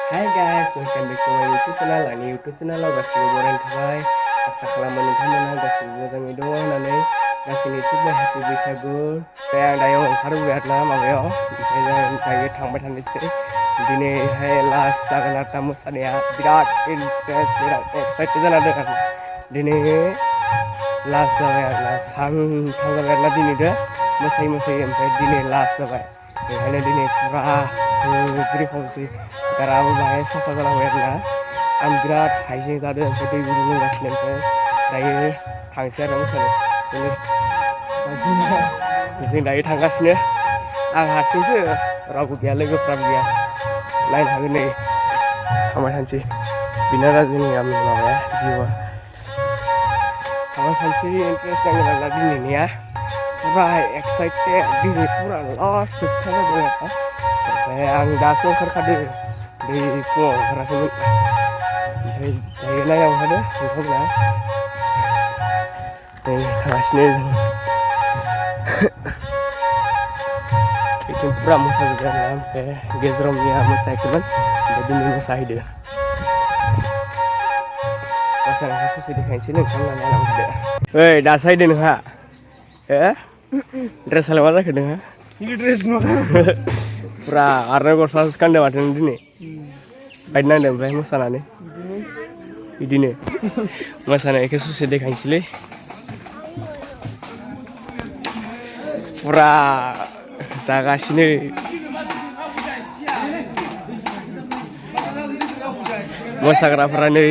Hai guys, welcome back to my YouTube channel. Ini YouTube channel गासिबो बरायनो थाबाय आसा खालामो नोंथांमोना गासिबो मोजाङै दङ होननानै गासैनिसिमबो हेपि बैसागु। ओमफ्राय आं दायो ओंखारबोबाय आरोना माबायाव, ओमफ्राय जों दायो थांबाय थानोसै। दिनैहाय लास्ट जागोन आरोना मोसानाया, बिराद इन्टारेस्ट बिराद एक्साइटेड जाना दं आरोना। दिनै लास्ट जाबाय आरोना, सानथाम जाबाय आरोना दिनैदो मोसायै मोसायै, ओमफ्राय दिनै लास्ट जाबाय। बेखायनो दिनै फुरा होज्रि हज्रि गाराबो बाहाय साफा जालांबाय आरोना। आं बिराद हाइजें जादों, ओमफ्राय दै गुदुं लोंगासिनो। ओमफ्राय दायो थांसै आरो मोसानो। जों दायो थांगासिनो। आं हारसिंसो, रावबो गैया, लोगोफ्राबो गैया। नायनो हागोन नै, थांबाय थानोसै। बेनो आरो जोंनि गामिनि माबाया, जिउआ। थांबाय थानोसै, इन्टारेस्ट नांगोन आरोना दिनैनिया। फुरा एक्साइटेड, दिनै फुरा लास्ट जोबथा जादों आरोना। ओमफ्राय आं दासो ओंखारखादों, दै फुङाव ओंखाराखैमोन। ओमफ्राय दायो नायनांगौ ओंखारदों नोंथांमोना। नै थांगासिनो जों। बेथिं फुरा मोसाजोब्बाय आरोना, ओमफ्राय गेजेराव मैया मोसाहैदोंमोन, ओमफ्राय दिनै मोसाहैदों। मोसानायखौ ससे देखायनोसै, नोंथांमोना नायलांबाय थादो। ओइ दासो फैदों नोंहा? हो? ड्रेसालाय मा जाखो नोंहा? ड्रेस नङा। फुरा आरनाइ गस्लासो गानदों माथो नों दिनै? बायदि नांदों ओमफ्राय मोसानानै? बिदिनो मोसानायखौ ससे देखायनोसैलै। फुरा जागासिनो। मोसाग्राफोरा नै।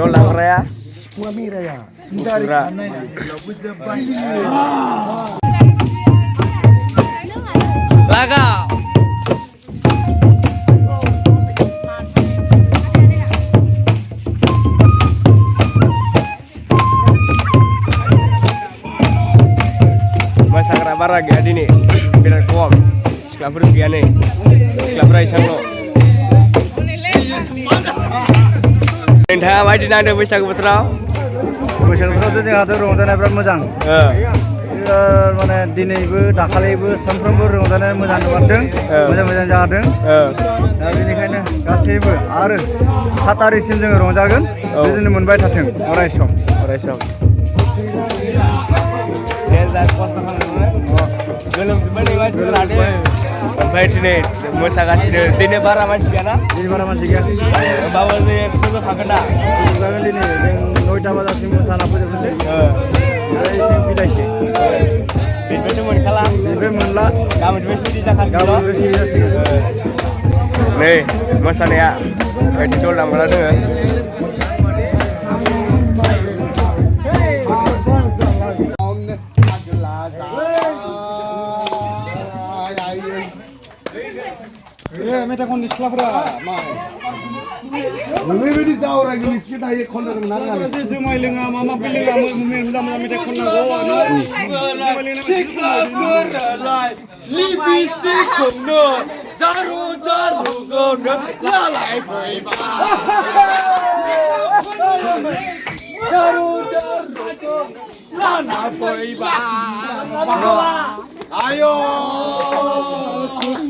Dol Raya. Suami Raya. Pura. Laga. Masyarakat bara gaya dini, biar kuam. Seklaper gaya nih, seklaper isanglo. नोंथाङा माबायदि नांदों बैसागु बोथोराव? बैसागु बोथोरावथ' जोंहाथ' रंजानाया बिराद मोजां। माने दिनैबो दाखालिबो सानफ्रोमबो रंजानाया मोजां नुवारदों, मोजां जादों। दा बेनिखायनो गासैबो आरो 7 तारिखसिम जोङो रंजागोन, बिदिनो मोनबाय थाथों अराय सम। गोलोमजोब्बाय मानसिफोर लादो। ओमफ्राय दिनै मोसागासिनो, दिनै बारा मानसि गैयाना? दिनै बारा मानसि गैया। होमबाबो जों फोजोबखागोन ना? फोजोबखागोन दिनै जों 9ता बाजासिम मोसाना फोजोबनोसै। ओमफ्राय जों बिदायसै। बेनिफ्रायथ' मोनखाला। बेनिफ्राय मोनला। गाबोननिफ्राय सिरि जाखासिगोन। गाबोननिफ्राय सिरि जासिगोन। नै मोसानाया बायदि दल दामग्रा दोङो। मेथाइ खननि सिख्लाफोरा मा ओरैबायदि जावरायगोन नोंसोरखौ दायो खनदों ना जुमाय लोङा माबा लोङा मोजां मेथाइ खननांगौ। सिख्लाफोरालाय लिपस्टिकखौनो जारु जारुखौनो लालाय जारु जारुखौ लाना फैबा आयो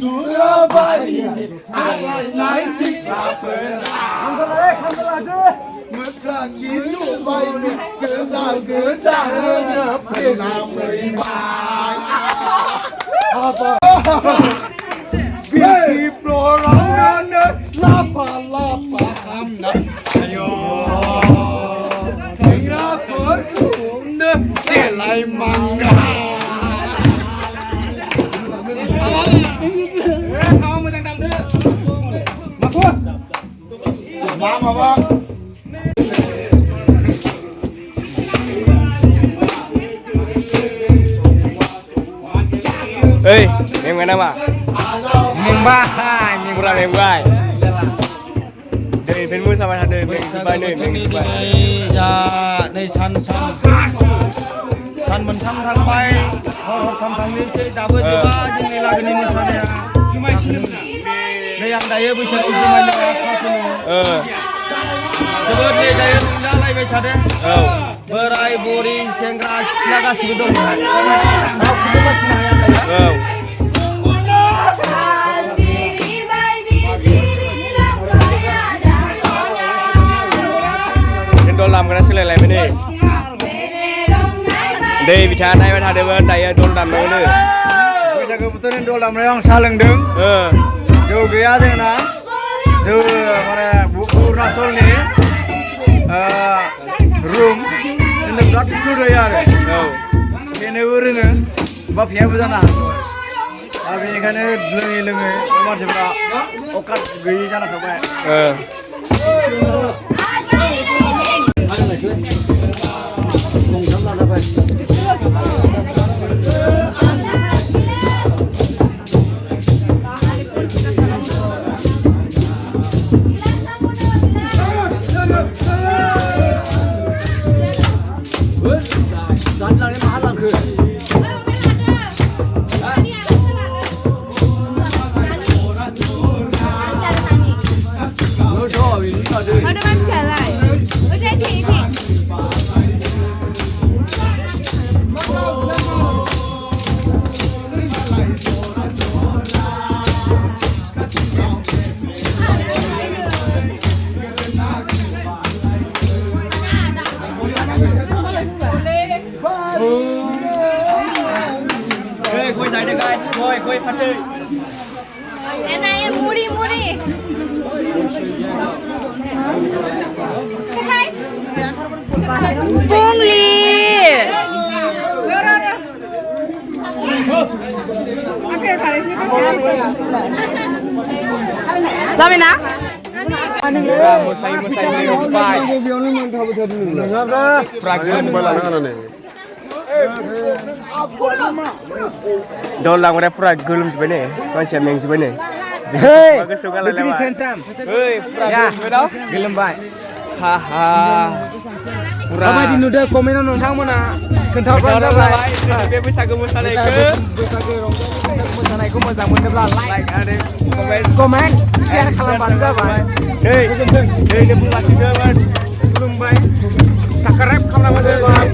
सुराबारिनि आलायनाय सिख्लाफोरा मोख्रा खिथु बायदि गोजा गोजानो फैनांबाय बिफ्रावनो लाफा लाफा हामना आयो सेंग्राफोरखौनो देलाय मांगा माबा Hei, memang nama? Membahay, kurang membahay. Dari filmmu sama ada membahay ini yaในชั้นमोनथाम थांबाय हरथाम थांनोसै दाबो जोबा जोंनि लागोनि मोसानाया जुमाय सिलोंना नै आं दायो बैसागु जुमाय लोंगासिनो जोबोद नै दायो रंजालायबाय थादों औ बोराय बुरि सेंग्रा सिख्ला गासिबो दं बेहाय रावखौबो बासिनो हाया दायो औ दल दामग्रा सोलायलायबाय नै दै बिथाङा नायबाय थादोंमोन दायो दल दामनायावनो बैसागो बोथोरनि दल दामनायाव आं साहा लोंदों जौ गैया जोंना जौ माने अरुणाचलनि रुम जोंनो बिराद गुसु दै आरो फेनोबो रोङो बा फेयाबो जानो हागौ दा बेनिखायनो लोङै लोङै मानसिफ्रा अकात गैयि जाना थाबाय Koi giải đây guys, koi phát chơi. Cái này mua đi. Cái này. Bông ly. Làm gì nào? Một say vai. Dol dalamnya pura gelum sebenarnya, masih yang sebenarnya. Hei, bagus juga lah lewat. Hei, pura gelum gelum baik. Haha. Pura. Apa di nuda komenan nonton mana? Kental banget baik. Dia bisa gemusanai ke. Gemusanai ke mau zaman depan like ada komen. Share kalau banget baik. Hei, dia pun masih depan. Belum baik. Sakarep kalau masih baik.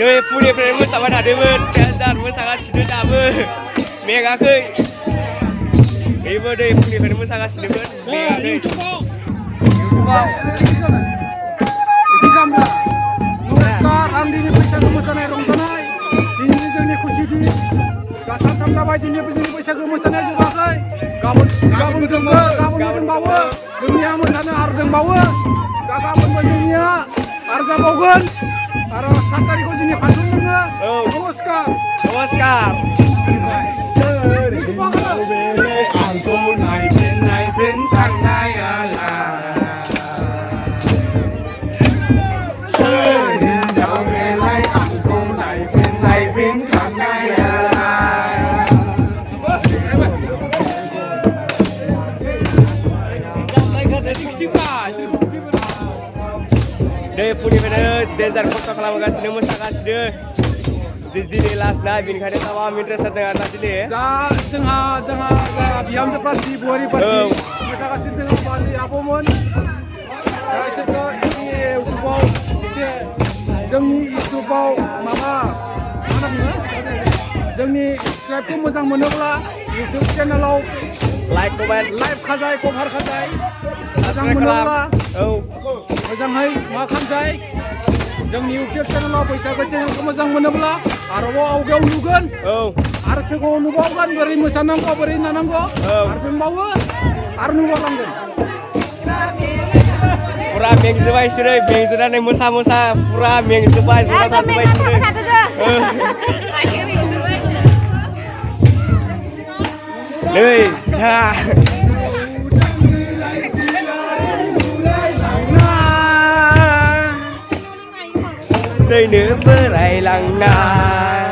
Doi punya perempuan sama dah demen, dan sangat sudah dapat, mega ke. Ibu deh punya perempuan sangat sudah dapat, mega deh. Ini kamera. Namaskar, andi ini bisa kemesanai rongtanai. Ini jadi kusi di. Kasar kamera baik ini bisa kemesanai juga kai. Kamu dengar, kamu bawa. Dunia mana harus bawa. Kakak pun dunia harus bawa. Arah sakari kau sini pasung na. Namaskar. Namaskar. Angko naik pin sang naik ala. Serin jauh melai angko naik pin sang naik ala. Deh punya bener, dengar kota kalau nggak sini masa nggak sini. Di last night, bini kade tawa minta setengah nasi deh. Tengah biam cepat di buari pasti. Kita kasih tengah balik apa mon? Saya ini ubau, जोंनि इउटुबाव माबा जोंनि सबस्क्राइबखौ मोजां मोनोब्ला YouTube चेनेलाव like comment live खाजाय कभार खाजाय मोजां मोनोब्ला मोजाङै मा खालामजाय जोंनि इउटुब चेनेलाव बैसागो चेनेलखौ मोजां मोनोब्ला आरोबाव आवगायाव नुगोन आरो सिगाङाव नुबावगोन बोरै मोसानांगौ बोरै नानांगौ आरो दंबावो आरो नुबावलांगोन pura mengjubai sih, mengjubai nih musa pura mengjubai sudah sih. Nih, ya. दैनो बोरायलांनाय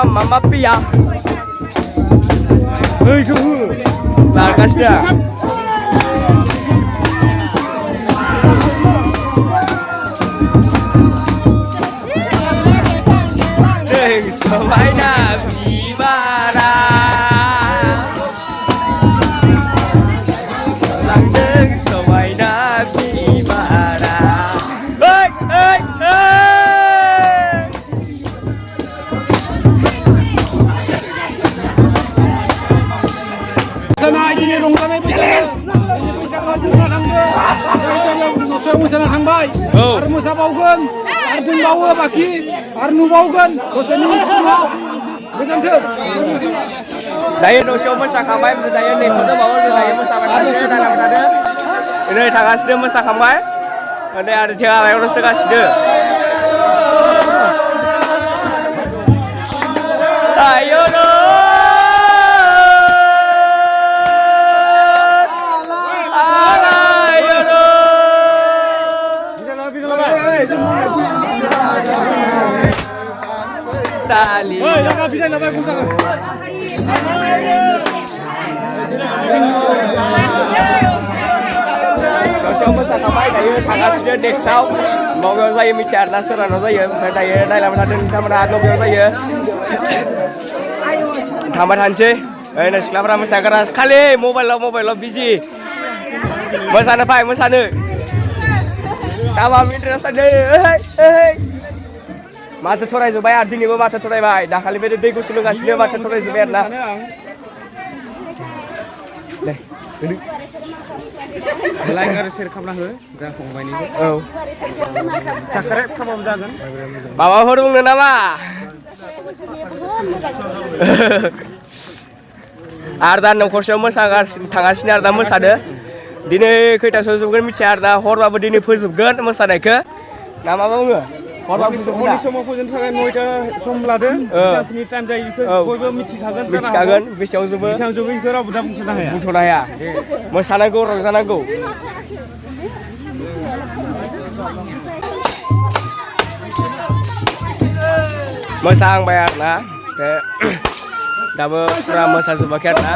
Mama pia. Hei suhu. Larkas dah. Deng sampai nabi barang. Lang deng sampai nabi barang. Hei hei hei. मोसाना थांबाय आरो मोसाबावगोन आरो दंबावो बाखि आरो नुबावगोन दसेनि उनाव गोजोन्थों दायो दसेयाव मोसाखांबाय दायो नेक्स्टआव दंबावो दायो मोसाबाय थादो दालाय थादो नै थांगासिनो मोसाखांबाय नै आरो थेगालायावनो सोगासिनो दायो Sali. Dosiयाव मोसाखांबाय दायो थांगासिनो नेक्स्टआव बबेयाव जायो मिथिया आरोना सोरनाव जायो ओमफ्राय दायो नायलांबाय थादों नोंथांमोना बबेयाव जायो थांबाय थानोसै ओरैनो सिख्लाफ्रा मोसाग्रा खालि मबाइलाव बिजि मोसानो फै मोसानो दामा इन्टारेस्ट जादों माथो थरायजोब्बाय आरो दिनैबो माथो थरायबाय दाखालि बे दै गुसु लोंगासिनो माथो थरायजोब्बाय आरोना दे लाइक आरो शेयार खालामना हो जा फंबायनिखौ औ साबस्क्राइब खालामबाबो जागोन माबाफोर बुंनो नामा आरो दा न'खरसेयाव मोसागासिनो थांगासिनो आरो दा मोसादो दिनै खैथासोआव जोबगोन मिथिया आरो दा हरबाबो दिनै फोजोबगोन मोसानायखौ ना मा बुङो हरनि समाव फोजोबनो थाखाय 9टा सम लादों बेसेबांखिनि टाइम जायो बेखौ बयबो मिथिखागोन बेसेबां जोबो बेखौ रावबो दा बुंथ'नो हाया मोसानांगौ रंजानांगौ मोसाहांबाय आरोना दाबो फुरा मोसाजोबाखै आरोना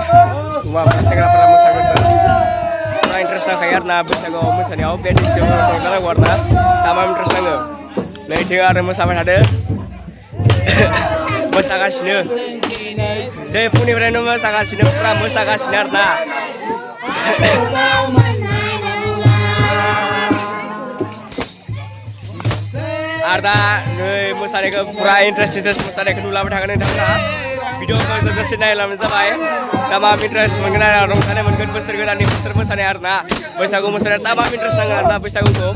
सेंग्राफोरा मोसागोन फुरा इन्टारेस्ट नांखायो आरोना बैसागुआव मोसानायाव बे डिस्ट्रिक्टआव रंजानांगौ आरोना दामा इन्टारेस्ट नाङो नैथिं आरो मोसाबाय थादो मोसागासिनो दै फुंनिफ्रायनो मोसागासिनो फुरा मोसागासिनो आरोना आरो दा नै मोसानायखौ फुरा इन्टारेस्ट मोसानायखौ नुलांबाय थागोन नोंथांमोना भिडिअखौ जोबजासे नायलांबानो जाबाय दा मा इन्टारेस्ट मोनगोन आरो रंजानाय मोनगोन बोसोर गोदाननि बोसोर मोसानाय आरोना बैसागु मोसानाया दा मा इन्टारेस्ट नाङो आरोना बैसागुखौ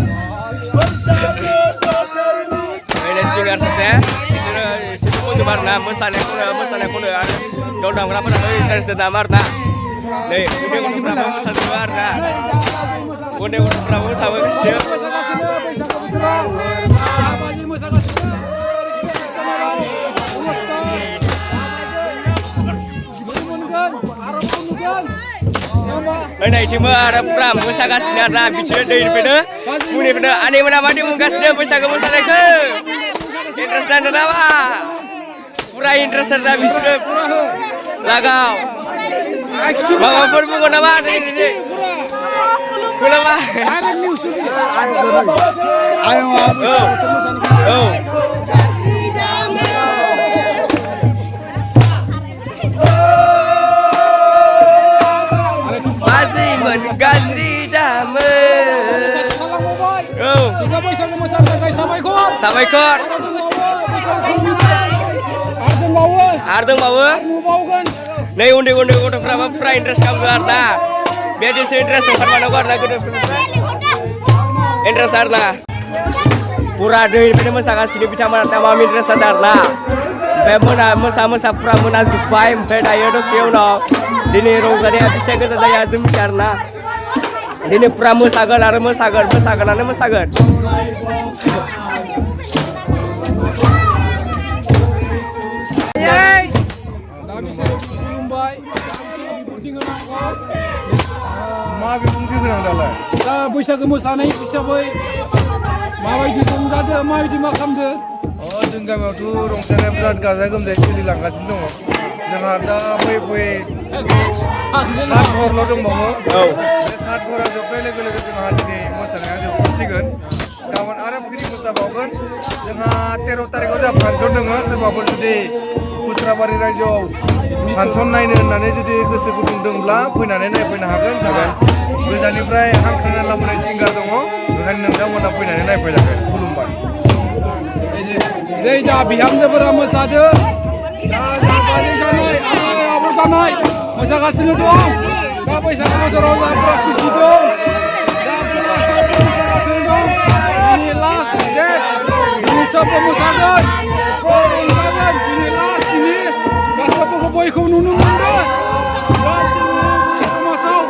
सिंगार सासे बिसोरो एसे बुंजोब आरोना मोसानायखौनो आरो दाउ दामग्राफोराबो इन्टारेस्ट दामा आरोना नै उन्दै गथ'फ्राबो मोसाजोबो आरोना उन्दै गथ'फ्राबो मोसाबोगासिनो नैथिंबो आरो फुरा मोसागासिनो आरोना बिसोरो दैनिफ्रायनो फुंनिफ्रायनो आनैमोना मादि बुंगासिनो बैसागु मोसानायखौ इन्टारेस्ट नांदों नामा फुरा इन्टारेस्ट आरोना बिसोरो लागाव माबाफोर बुङो नामा खुलुमा औ Masih gaji damai. Sabaikor. नै उन्दै-उन्दै गथ'फ्राबो फ्रा इन्ट्रेस्ट खालामो आरोना बिदिसो इन्ट्रेस्ट ओंखारबानांगौ आरोना गोदोरफोरनिफ्राय इन्ट्रेस्ट आरोना फुरा दैनिफ्रायनो मोसागासिनो बिथांमोना दामाम इन्ट्रेस्ट जादों आरोना ओमफ्राय मोसा फुरा मोनाजोब्बाय ओमफ्राय दायो दसे उनाव दिनै रंजानाया बेसे गोजान जायो जों मिथिया आरोना दिनै फुरा मोसागोन आरो मोसागोनानो मोसागोन मा बिबुंथि गोनां दालाय दा बैसागो मोसानाय हिसाबै माबायदि रंजादो माबायदि मा खालामदो जों गामियावथ' रंजानाया बिराद गाजा गोमजायै सोलिलांगासिनो दङ जोंहा दा फैयै सात हरल' दंबावो बे सात हरा जोबनाय लोगो लोगो जोंहा दिनै मोसानाया जोबसिगोन गाबोन आरो फिरि मोसाबावगोन जोंहा 13 तारिखआव जोंहा फांसन दङ सोरबाफोर जुदि खुस्राबारि रायजोआव फांसन नायनो होननानै जुदि गोसो गुदुं दंब्ला फैनानै नायफैनो हागोन जोंहा गोजाननिफ्राय हांख्रायना लाबोनाय सिंगार दङ ओंखायनो नोंथांमोना फैनानै नायफैजागोन खुलुमबाय नै जा बिहामजोफोरा मोसादो दा बाजै जानाय आबै जानाय मोसागासिनो दं दा बैसागो बोथोराव जाफ्रा खुसि दं दा मोसागासिनो दं दिनै लास्ट डेट दिनै सबबो मोसागोन दिनै लास्ट दिनै गासैबो बयखौ नुनो मोनदों दा समाजाव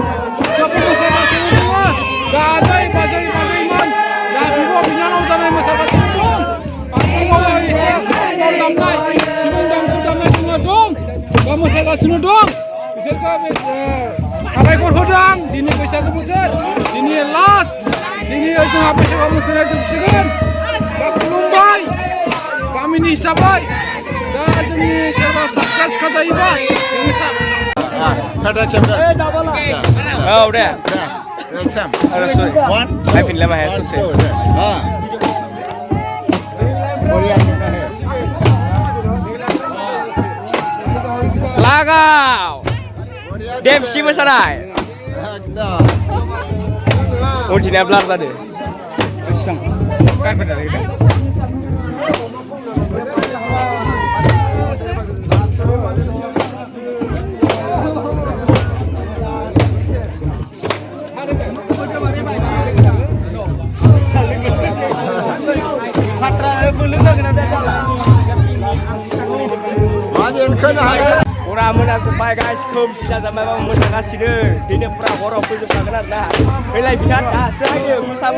सबबो मोसागासिनो दङ गानै बाजैमोन दा बिब' बिनानाव जानाय मोसागासिनो दं मोसागासिनो दं बिसोरखौ साबायखर होदों दिनै बैसागु बोथोर दिनै लास्ट दिनै जोंहा बैसागु मोसानाया जोबसिगोन दा खुलुमबाय गामिनि हिसाबै दा जोंनि सोरबा साक्सेस खालायोबा औ दे नायफिनलाय माहाय ससे लागाव देमसि मोसानाय उनथिनाया ब्लार जादों Ora मोनाजोब्बाय गाइस खोमसि जाजोब्बाय मोसागासिनो दिनै फुरा हराव फैजोबखागोन आरोना फैलाय बिथां दासो हायो मोसा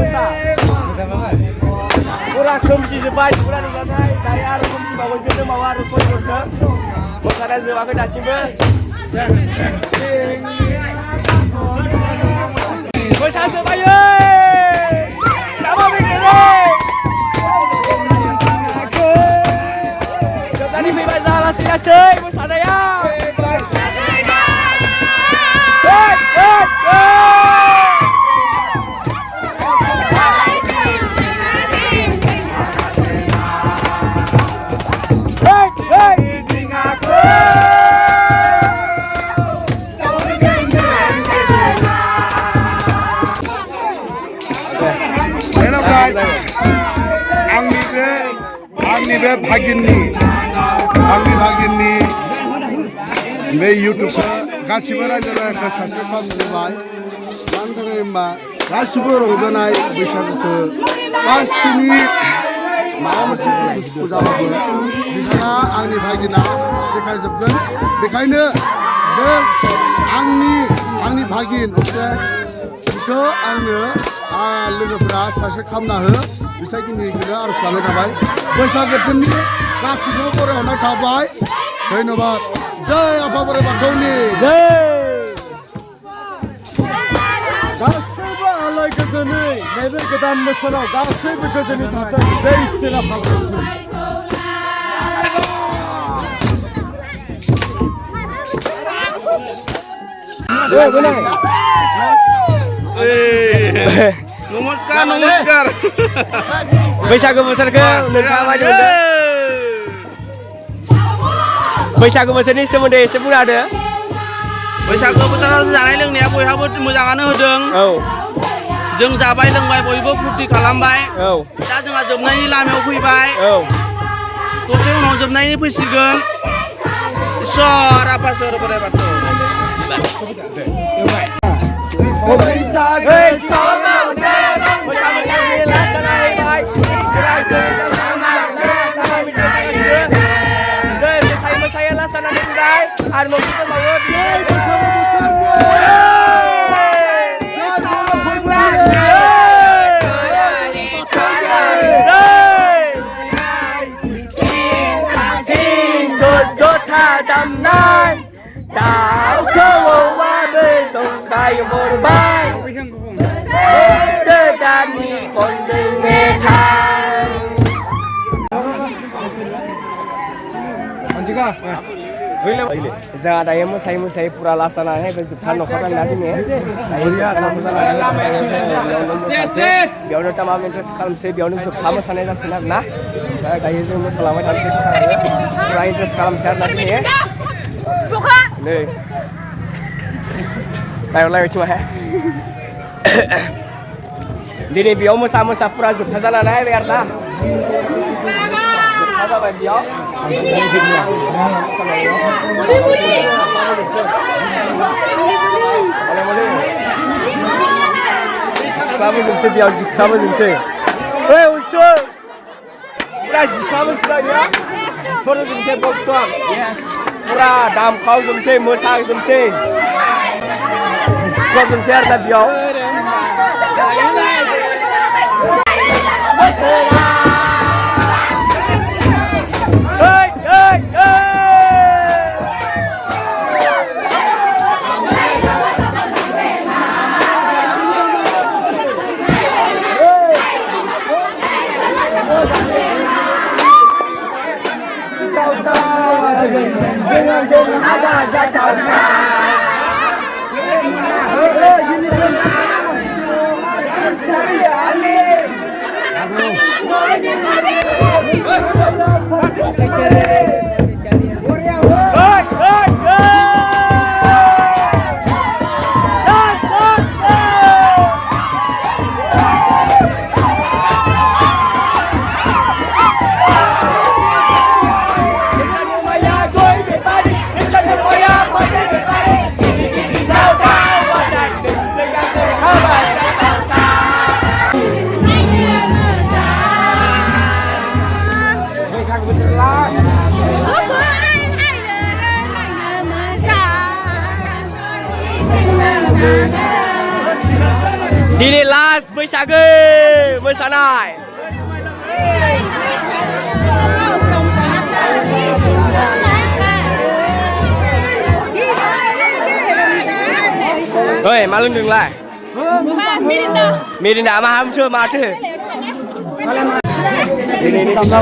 फुरा खोमसि जोब्बाय फुरा नुजानाय दायो आरो खोमसि बावैसो दंबावो आरो सयजनसो मोसानाया जोबाखै दासिमबो मोसाजोब्बाय जोबनानै फैबाय जा लासै मोसानाया आंनि बे भागिननि बे इउटुबखौ गासिबो रायजो राजाखौ साबस्क्राइब खालामजोबबाय मानि थाखाय होनबा गासिबो रंजानाय बैसागुखौ गासिनि माबा मोनसे दुखु जाबाबो बिथाङा आंनि भागिना देखायजोबगोन बेखायनो बे आंनि भागिन बेखौ आंनो लोगोफोरा साबस्क्राइब खालामना हो बिसायखिनिखौनो आरज खालामनाय थाबाय बैसागोफोरनि गासिखौबो बरायहरनाय थाबाय धन्यबाद जय आफा बोराइ बाथौनि गासैबो आलाय गोजोनै नैबे गोदान बोसोराव गासैबो गोजोनै थाथों जय श्री आफा नमस्कार बैसागु बोथोरखौ नोंथाङा माबायदि मोनदों बैसागु बोथोरनि सोमोन्दै एसे बुंना होदो बैसागु बोथोराव जानाय लोंनाया बयहाबो मोजाङानो होदों जों जाबाय लोंबाय बयबो फुर्ति खालामबाय दा जोंहा जोबनायनि लामायाव फैबाय दसे उनाव जोबनायनि फैसिगोन Pasor apa pasor pada batu. Saya laksana dengan anu kita mau đầm nai đảo khâu qua bên sông khai một bay đời đàn đi con đường nghe thang Anjika. Jangan ada yang musai pura lasana hai berjutaan nokoran nanti nih. Biar udah tamam interest kalau saya biar udah kamu sana dah sinar nah. Gaya itu selama interest sekarang. Pura interest kalau saya nanti nih. Buka. Nih. Lain cuma hai. Dini biar musa pura jutaan sana nah biar dah. Apa biar? Kamu jumse biar kamu jumse. Hei unsur. Pura kamu sudah ya? Pura jumse boxon. Pura dam kau jumse musa jumse. Kau jumse ada biar. Dini last बैसागो मोसानाय Oi, मा लोंदोंलाय? Mirinda मा हामसो माथो? Ini tambah